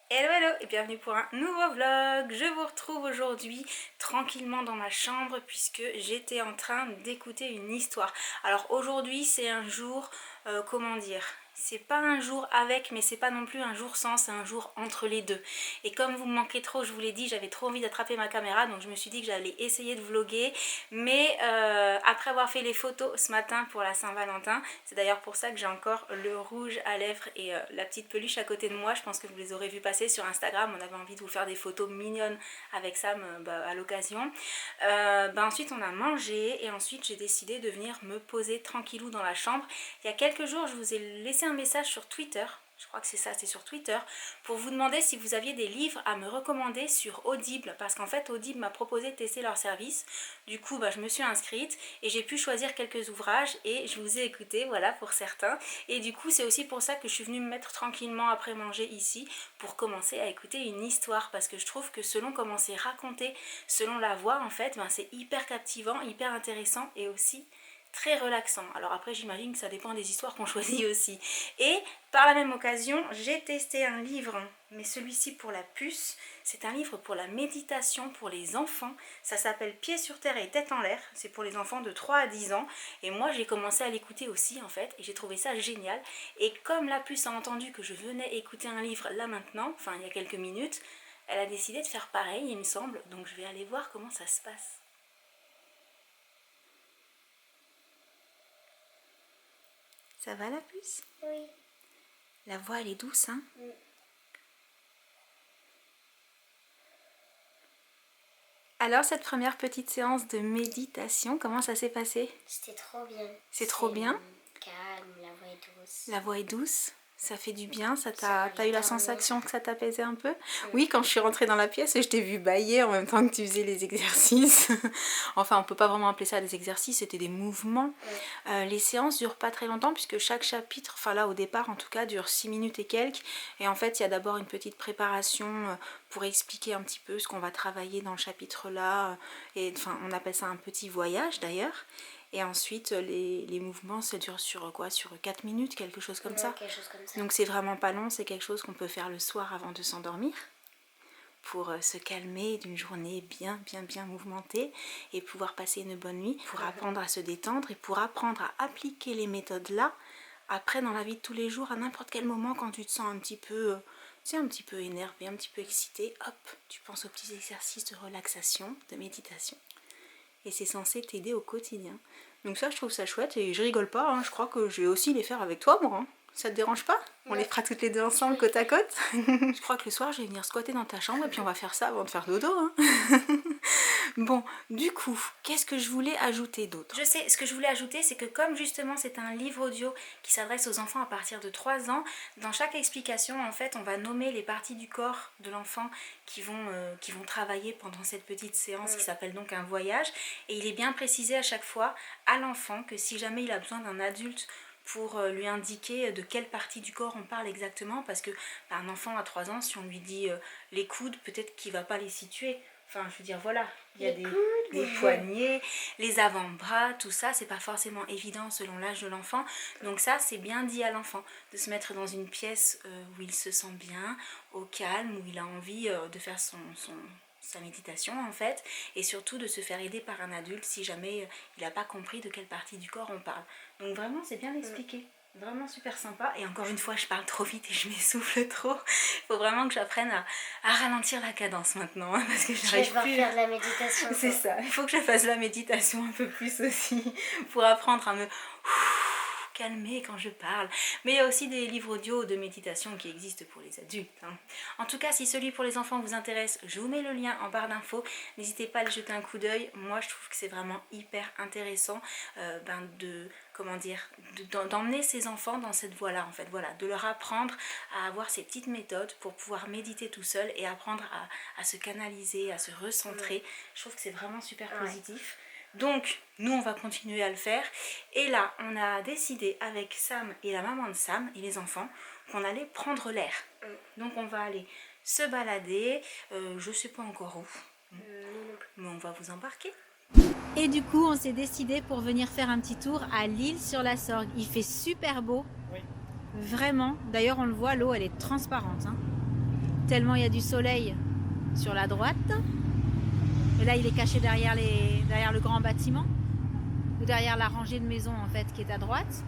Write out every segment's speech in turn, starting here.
Hello hello et bienvenue pour un nouveau vlog. Je vous retrouve aujourd'hui tranquillement dans ma chambre puisque j'étais en train d'écouter une histoire. Alors aujourd'hui c'est un jour, comment dire, c'est pas un jour avec mais c'est pas non plus un jour sans, c'est un jour entre les deux. Et comme vous me manquez trop, je vous l'ai dit, j'avais trop envie d'attraper ma caméra donc je me suis dit que j'allais essayer de vlogger. Mais après avoir fait les photos ce matin pour la Saint-Valentin, c'est d'ailleurs pour ça que j'ai encore le rouge à lèvres et la petite peluche à côté de moi. Je pense que vous les aurez vu passer sur Instagram. On avait envie de vous faire des photos mignonnes avec Sam à l'occasion. Ensuite on a mangé et ensuite j'ai décidé de venir me poser tranquillou dans la chambre. Il y a quelques jours je vous ai laissé un message sur Twitter. Je crois que c'est ça, c'est sur Twitter, pour vous demander si vous aviez des livres à me recommander sur Audible, parce qu'en fait Audible m'a proposé de tester leur service. Du coup je me suis inscrite et j'ai pu choisir quelques ouvrages et je vous ai écouté, voilà, pour certains. Et du coup c'est aussi pour ça que je suis venue me mettre tranquillement après manger ici pour commencer à écouter une histoire, parce que je trouve que selon comment c'est raconté, selon la voix en fait, c'est hyper captivant, hyper intéressant et aussi très relaxant. Alors après j'imagine que ça dépend des histoires qu'on choisit aussi. Et par la même occasion j'ai testé un livre, mais celui-ci pour la puce, c'est un livre pour la méditation pour les enfants. Ça s'appelle Pieds sur terre et tête en l'air, c'est pour les enfants de 3 à 10 ans. Et moi j'ai commencé à l'écouter aussi en fait, et j'ai trouvé ça génial. Et comme la puce a entendu que je venais écouter un livre là maintenant, enfin il y a quelques minutes, elle a décidé de faire pareil il me semble, donc je vais aller voir comment ça se passe. Ça va la puce? Oui. La voix elle est douce, hein? Mm. Alors cette première petite séance de méditation, comment ça s'est passé? C'était trop bien. C'est trop bien? Calme, la voix est douce. La voix est douce? Ça fait du bien? Ça T'as eu la va sensation que ça t'apaisait un peu? Mm. Oui, quand je suis rentrée dans la pièce, je t'ai vu bâiller en même temps que tu faisais les exercices. Enfin, on peut pas vraiment appeler ça des exercices, c'était des mouvements. Les séances durent pas très longtemps puisque chaque chapitre, enfin là au départ en tout cas, dure 6 minutes et quelques. Et en fait, il y a d'abord une petite préparation pour expliquer un petit peu ce qu'on va travailler dans le chapitre là. Et enfin, on appelle ça un petit voyage d'ailleurs. Et ensuite, les mouvements, ça dure sur quoi? Sur 4 minutes, quelque chose comme ça. Quelque chose comme ça. Donc c'est vraiment pas long, c'est quelque chose qu'on peut faire le soir avant de s'endormir pour se calmer d'une journée bien mouvementée et pouvoir passer une bonne nuit, pour apprendre à se détendre et pour apprendre à appliquer les méthodes là après dans la vie de tous les jours à n'importe quel moment quand tu te sens un petit peu, un petit peu énervé, un petit peu excité, hop, tu penses aux petits exercices de relaxation, de méditation. Et c'est censé t'aider au quotidien. Donc ça, je trouve ça chouette et je rigole pas, hein. Je crois que je vais aussi les faire avec toi, moi. Hein. Ça te dérange pas? On les fera toutes les deux ensemble, côte à côte. Je crois que le soir, je vais venir squatter dans ta chambre et puis on va faire ça avant de faire dodo. Hein. Bon, du coup, qu'est-ce que je voulais ajouter d'autre? Je sais, ce que je voulais ajouter, c'est que comme justement c'est un livre audio qui s'adresse aux enfants à partir de 3 ans, dans chaque explication, en fait, on va nommer les parties du corps de l'enfant qui vont travailler pendant cette petite séance qui s'appelle donc un voyage. Et il est bien précisé à chaque fois à l'enfant que si jamais il a besoin d'un adulte pour lui indiquer de quelle partie du corps on parle exactement, parce que un enfant à 3 ans, si on lui dit les coudes, peut-être qu'il ne va pas les situer. Enfin, je veux dire, voilà, il y a les poignets, les avant-bras, tout ça, c'est pas forcément évident selon l'âge de l'enfant. Donc ça, c'est bien dit à l'enfant, de se mettre dans une pièce où il se sent bien, au calme, où il a envie de faire sa méditation en fait, et surtout de se faire aider par un adulte si jamais il n'a pas compris de quelle partie du corps on parle. Donc vraiment, c'est bien expliqué. Vraiment super sympa. Et encore une fois, je parle trop vite et je m'essouffle trop. Il faut vraiment que j'apprenne à ralentir la cadence maintenant. Hein, parce que j'arrive plus. Faire de la méditation. C'est ça. Il faut que je fasse la méditation un peu plus aussi. Pour apprendre à me calmer quand je parle. Mais il y a aussi des livres audio de méditation qui existent pour les adultes. Hein. En tout cas, si celui pour les enfants vous intéresse, je vous mets le lien en barre d'infos. N'hésitez pas à le jeter un coup d'œil. Moi, je trouve que c'est vraiment hyper intéressant d'emmener ces enfants dans cette voie-là, en fait. Voilà, de leur apprendre à avoir ces petites méthodes pour pouvoir méditer tout seul et apprendre à se canaliser, à se recentrer. Je trouve que c'est vraiment super positif. Donc, nous, on va continuer à le faire. Et là, on a décidé avec Sam et la maman de Sam et les enfants qu'on allait prendre l'air. Donc, on va aller se balader. Je sais pas encore où. Mais on va vous embarquer. Et du coup, on s'est décidé pour venir faire un petit tour à l'Île-sur-la-Sorgue. Il fait super beau. Oui. Vraiment. D'ailleurs, on le voit, l'eau, elle est transparente. Hein. tellement il y a du soleil sur la droite. Et là, il est caché derrière le grand bâtiment, ou derrière la rangée de maisons en fait qui est à droite.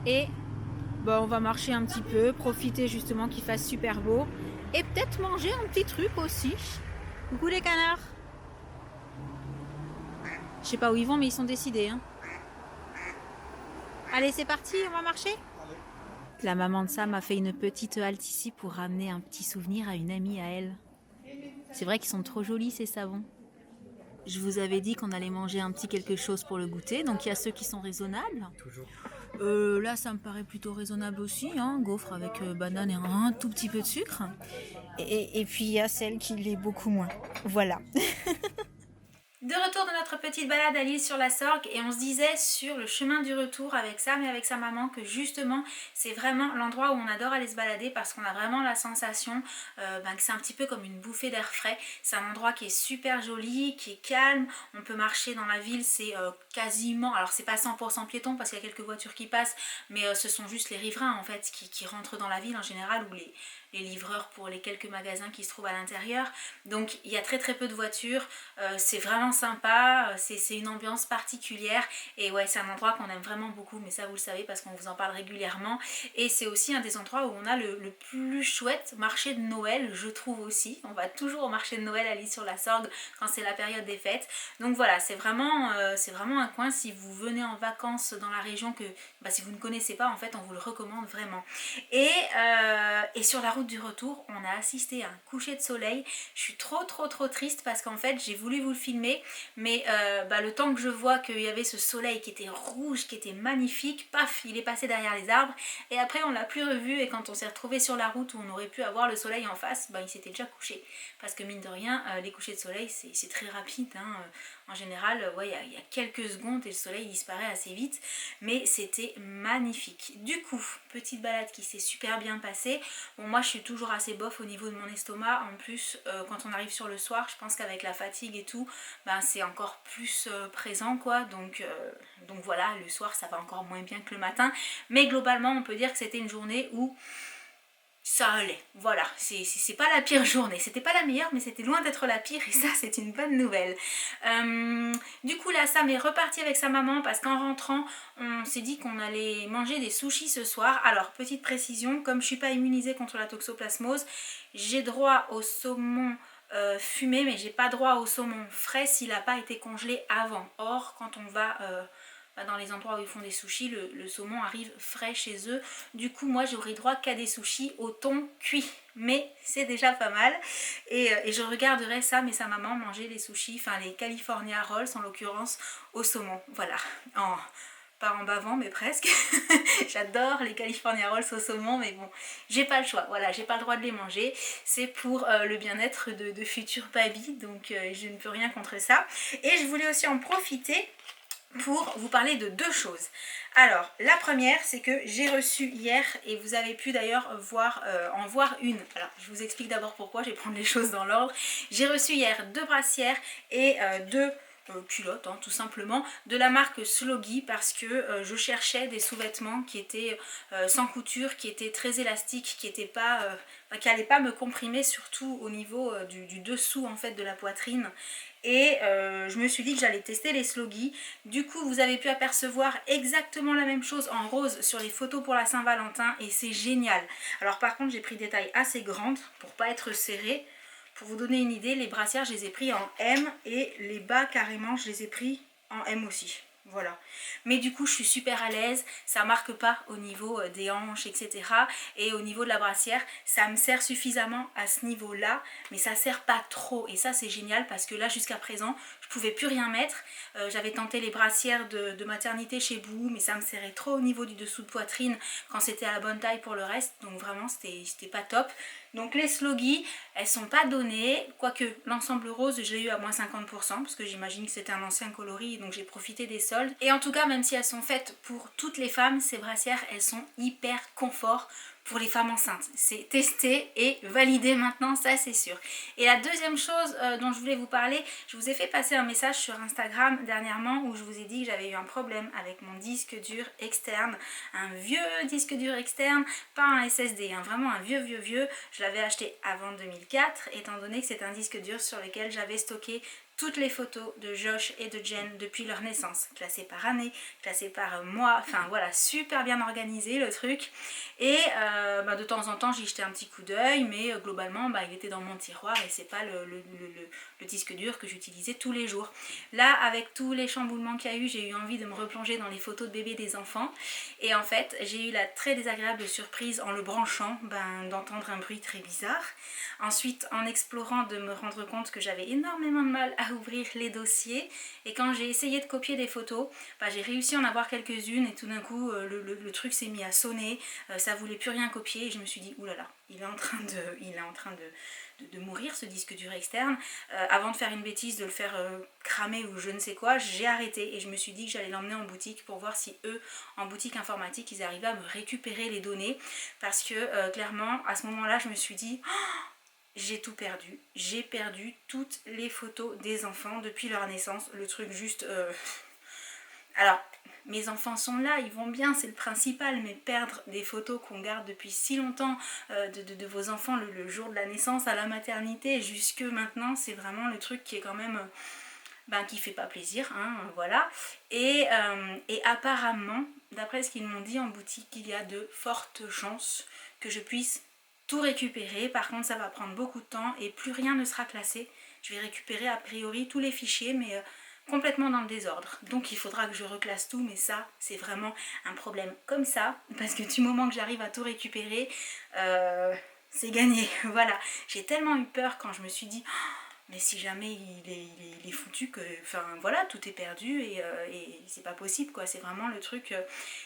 Et bon, on va marcher un petit peu, profiter justement qu'il fasse super beau, et peut-être manger un petit truc aussi. Coucou les canards. Je sais pas où ils vont, mais ils sont décidés. Hein. Allez, c'est parti, on va marcher. La maman de Sam a fait une petite halte ici pour ramener un petit souvenir à une amie à elle. C'est vrai qu'ils sont trop jolis ces savons. Je vous avais dit qu'on allait manger un petit quelque chose pour le goûter, donc il y a ceux qui sont raisonnables. Toujours. Là, ça me paraît plutôt raisonnable aussi, hein, gaufre avec banane et un tout petit peu de sucre. Et puis il y a celle qui l'est beaucoup moins. Voilà. De retour de notre petite balade à l'île sur la Sorgue, et on se disait sur le chemin du retour avec Sam et avec sa maman que justement c'est vraiment l'endroit où on adore aller se balader parce qu'on a vraiment la sensation que c'est un petit peu comme une bouffée d'air frais. C'est un endroit qui est super joli, qui est calme, on peut marcher dans la ville, c'est quasiment, alors c'est pas 100% piéton parce qu'il y a quelques voitures qui passent, mais ce sont juste les riverains en fait qui rentrent dans la ville en général, ou les livreurs pour les quelques magasins qui se trouvent à l'intérieur. Donc il y a très peu de voitures, c'est vraiment sympa, c'est une ambiance particulière, et ouais, c'est un endroit qu'on aime vraiment beaucoup, mais ça vous le savez parce qu'on vous en parle régulièrement. Et c'est aussi un des endroits où on a le plus chouette marché de Noël, je trouve aussi. On va toujours au marché de Noël à l'île sur la Sorgue quand c'est la période des fêtes. Donc voilà, c'est vraiment un coin, si vous venez en vacances dans la région, que si vous ne connaissez pas, en fait on vous le recommande vraiment. Et sur la route du retour, on a assisté à un coucher de soleil. Je suis trop triste parce qu'en fait j'ai voulu vous le filmer, mais le temps que je vois qu'il y avait ce soleil qui était rouge, qui était magnifique, paf, il est passé derrière les arbres, et après on l'a plus revu, et quand on s'est retrouvé sur la route où on aurait pu avoir le soleil en face, il s'était déjà couché, parce que mine de rien, les couchers de soleil c'est très rapide, hein. En général, ouais, il y a quelques secondes et le soleil disparaît assez vite, mais c'était magnifique. Du coup, petite balade qui s'est super bien passée. Bon, moi je suis toujours assez bof au niveau de mon estomac, en plus quand on arrive sur le soir, je pense qu'avec la fatigue et tout, c'est encore plus présent quoi, donc voilà, le soir ça va encore moins bien que le matin, mais globalement on peut dire que c'était une journée où ça allait, voilà, c'est pas la pire journée, c'était pas la meilleure mais c'était loin d'être la pire, et ça c'est une bonne nouvelle. Du coup là Sam est reparti avec sa maman parce qu'en rentrant on s'est dit qu'on allait manger des sushis ce soir. Alors petite précision, comme je suis pas immunisée contre la toxoplasmose, j'ai droit au saumon fumé, mais j'ai pas droit au saumon frais s'il n'a pas été congelé avant. Or quand on va dans les endroits où ils font des sushis, le saumon arrive frais chez eux. Du coup moi j'aurai droit qu'à des sushis au thon cuit, mais c'est déjà pas mal, et je regarderai Sam et sa maman manger les sushis, enfin les California Rolls en l'occurrence, au saumon, voilà, pas en bavant mais presque. J'adore les California Rolls au saumon, mais bon, j'ai pas le choix, voilà, j'ai pas le droit de les manger, c'est pour le bien-être de futurs baby, donc je ne peux rien contre ça. Et je voulais aussi en profiter pour vous parler de deux choses. Alors la première, c'est que j'ai reçu hier, et vous avez pu d'ailleurs en voir une. Alors je vous explique d'abord pourquoi, je vais prendre les choses dans l'ordre. J'ai reçu hier 2 brassières et 2 culottes, hein, tout simplement, de la marque Sloggy, parce que je cherchais des sous-vêtements qui étaient sans couture, qui étaient très élastiques, qui n'étaient pas qui n'allaient pas me comprimer, surtout au niveau du dessous en fait de la poitrine. Et je me suis dit que j'allais tester les Sloggy. Du coup vous avez pu apercevoir exactement la même chose en rose sur les photos pour la Saint-Valentin, et c'est génial. Alors par contre j'ai pris des tailles assez grandes pour pas être serrée. Pour vous donner une idée, les brassières je les ai pris en M, et les bas carrément je les ai pris en M aussi. Voilà, mais du coup je suis super à l'aise, ça marque pas au niveau des hanches etc, et au niveau de la brassière ça me sert suffisamment à ce niveau là, mais ça sert pas trop, et ça c'est génial parce que là jusqu'à présent je pouvais plus rien mettre. J'avais tenté les brassières de maternité chez Boo, mais ça me serrait trop au niveau du dessous de poitrine quand c'était à la bonne taille pour le reste, donc vraiment c'était pas top. Donc les Sloggy, elles sont pas données, quoique l'ensemble rose je l'ai eu à moins 50%, parce que j'imagine que c'était un ancien coloris, donc j'ai profité des soldes. Et en tout cas, même si elles sont faites pour toutes les femmes, ces brassières elles sont hyper confort pour les femmes enceintes. C'est testé et validé maintenant, ça c'est sûr. Et la deuxième chose dont je voulais vous parler, je vous ai fait passer un message sur Instagram dernièrement où je vous ai dit que j'avais eu un problème avec mon disque dur externe, un vieux disque dur externe, pas un SSD, hein, vraiment un vieux. Je l'avais acheté avant 2004 étant donné que c'est un disque dur sur lequel j'avais stocké toutes les photos de Josh et de Jen depuis leur naissance, classées par année, classées par mois, enfin voilà, super bien organisé le truc. Et de temps en temps j'y jetais un petit coup d'œil, mais globalement il était dans mon tiroir et c'est pas le disque dur que j'utilisais tous les jours. Là, avec tous les chamboulements qu'il y a eu, j'ai eu envie de me replonger dans les photos de bébés des enfants, et en fait j'ai eu la très désagréable surprise en le branchant d'entendre un bruit très bizarre. Ensuite, en explorant, de me rendre compte que j'avais énormément de mal à ouvrir les dossiers, et quand j'ai essayé de copier des photos, j'ai réussi à en avoir quelques-unes, et tout d'un coup le truc s'est mis à sonner, ça voulait plus rien copier, et je me suis dit oulala, il est en train de mourir ce disque dur externe. Avant de faire une bêtise, de le faire cramer ou je ne sais quoi, j'ai arrêté et je me suis dit que j'allais l'emmener en boutique pour voir si eux, en boutique informatique, ils arrivaient à me récupérer les données, parce que clairement à ce moment là je me suis dit j'ai tout perdu, j'ai perdu toutes les photos des enfants depuis leur naissance, le truc juste... Alors, mes enfants sont là, ils vont bien, c'est le principal, mais perdre des photos qu'on garde depuis si longtemps de vos enfants le jour de la naissance, à la maternité, jusque maintenant, c'est vraiment le truc qui est quand même... qui fait pas plaisir, hein, voilà. Et apparemment, d'après ce qu'ils m'ont dit en boutique, il y a de fortes chances que je puisse tout récupérer. Par contre, ça va prendre beaucoup de temps et plus rien ne sera classé. Je vais récupérer a priori tous les fichiers, mais complètement dans le désordre. Donc il faudra que je reclasse tout, mais ça, c'est vraiment un problème comme ça, parce que du moment que j'arrive à tout récupérer, c'est gagné. Voilà, j'ai tellement eu peur quand je me suis dit... mais si jamais il est foutu que, enfin voilà, tout est perdu et c'est pas possible quoi, c'est vraiment le truc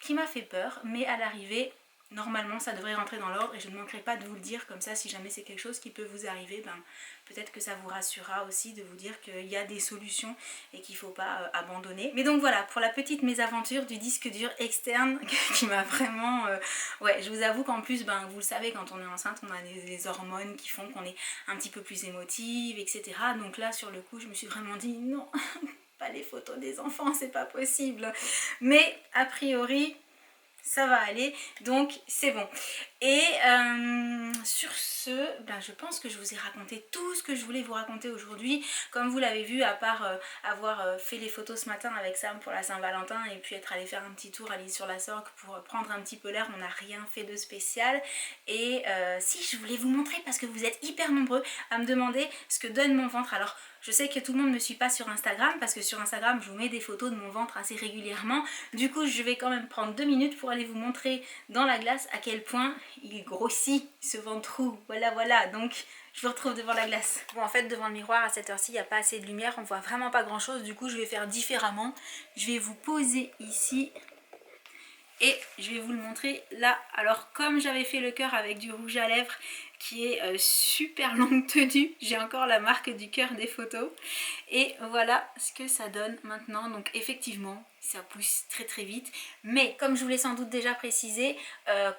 qui m'a fait peur, mais à l'arrivée, normalement ça devrait rentrer dans l'ordre et je ne manquerai pas de vous le dire, comme ça si jamais c'est quelque chose qui peut vous arriver, peut-être que ça vous rassurera aussi de vous dire qu'il y a des solutions et qu'il ne faut pas abandonner. Mais donc voilà, pour la petite mésaventure du disque dur externe qui m'a vraiment... ouais, je vous avoue qu'en plus, vous le savez, quand on est enceinte, on a des hormones qui font qu'on est un petit peu plus émotive, etc. Donc là, sur le coup, je me suis vraiment dit non, pas les photos des enfants, c'est pas possible. Mais a priori... ça va aller, donc c'est bon. Et sur ce, je pense que je vous ai raconté tout ce que je voulais vous raconter aujourd'hui. Comme vous l'avez vu, à part avoir fait les photos ce matin avec Sam pour la Saint-Valentin et puis être allé faire un petit tour à l'île sur la Sorgue pour prendre un petit peu l'air, on n'a rien fait de spécial. Et si, je voulais vous montrer, parce que vous êtes hyper nombreux à me demander ce que donne mon ventre. Alors je sais que tout le monde ne me suit pas sur Instagram, parce que sur Instagram je vous mets des photos de mon ventre assez régulièrement. Du coup je vais quand même prendre 2 minutes pour aller vous montrer dans la glace à quel point il grossit ce ventrou. Voilà, donc je vous retrouve devant la glace. Bon, en fait devant le miroir à cette heure-ci il n'y a pas assez de lumière, on voit vraiment pas grand chose. Du coup je vais faire différemment, je vais vous poser ici et je vais vous le montrer là. Alors comme j'avais fait le cœur avec du rouge à lèvres qui est super longue tenue, j'ai encore la marque du cœur des photos, et voilà ce que ça donne maintenant. Donc effectivement ça pousse très vite, mais comme je vous l'ai sans doute déjà précisé,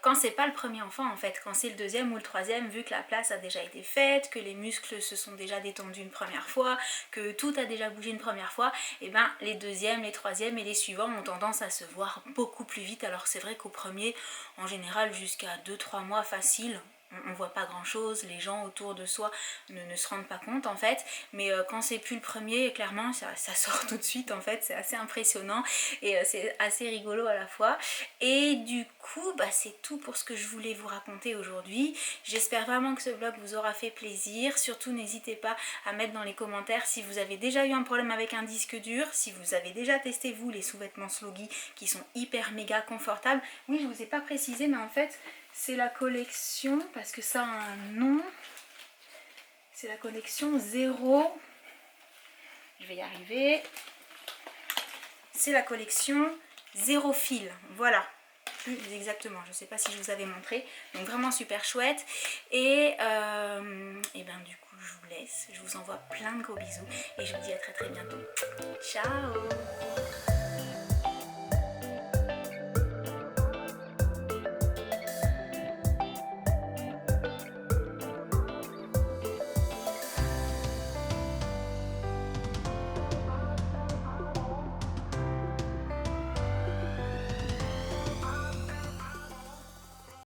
quand c'est pas le premier enfant en fait, quand c'est le deuxième ou le troisième, vu que la place a déjà été faite, que les muscles se sont déjà détendus une première fois, que tout a déjà bougé une première fois, et les deuxièmes, les troisièmes et les suivants ont tendance à se voir beaucoup plus vite. Alors c'est vrai qu'au premier, en général jusqu'à 2-3 mois facile, on voit pas grand chose, les gens autour de soi ne se rendent pas compte en fait, mais quand c'est plus le premier, clairement ça sort tout de suite en fait, c'est assez impressionnant et c'est assez rigolo à la fois. Et du coup c'est tout pour ce que je voulais vous raconter aujourd'hui. J'espère vraiment que ce vlog vous aura fait plaisir. Surtout n'hésitez pas à mettre dans les commentaires si vous avez déjà eu un problème avec un disque dur, si vous avez déjà testé vous les sous-vêtements Sloggy qui sont hyper méga confortables. Oui, je vous ai pas précisé, mais en fait c'est la collection, parce que ça a un nom, c'est la collection 0, je vais y arriver, c'est la collection 0 fil, voilà, plus exactement, je ne sais pas si je vous avais montré, donc vraiment super chouette. Et du coup je vous laisse, je vous envoie plein de gros bisous et je vous dis à très bientôt. Ciao.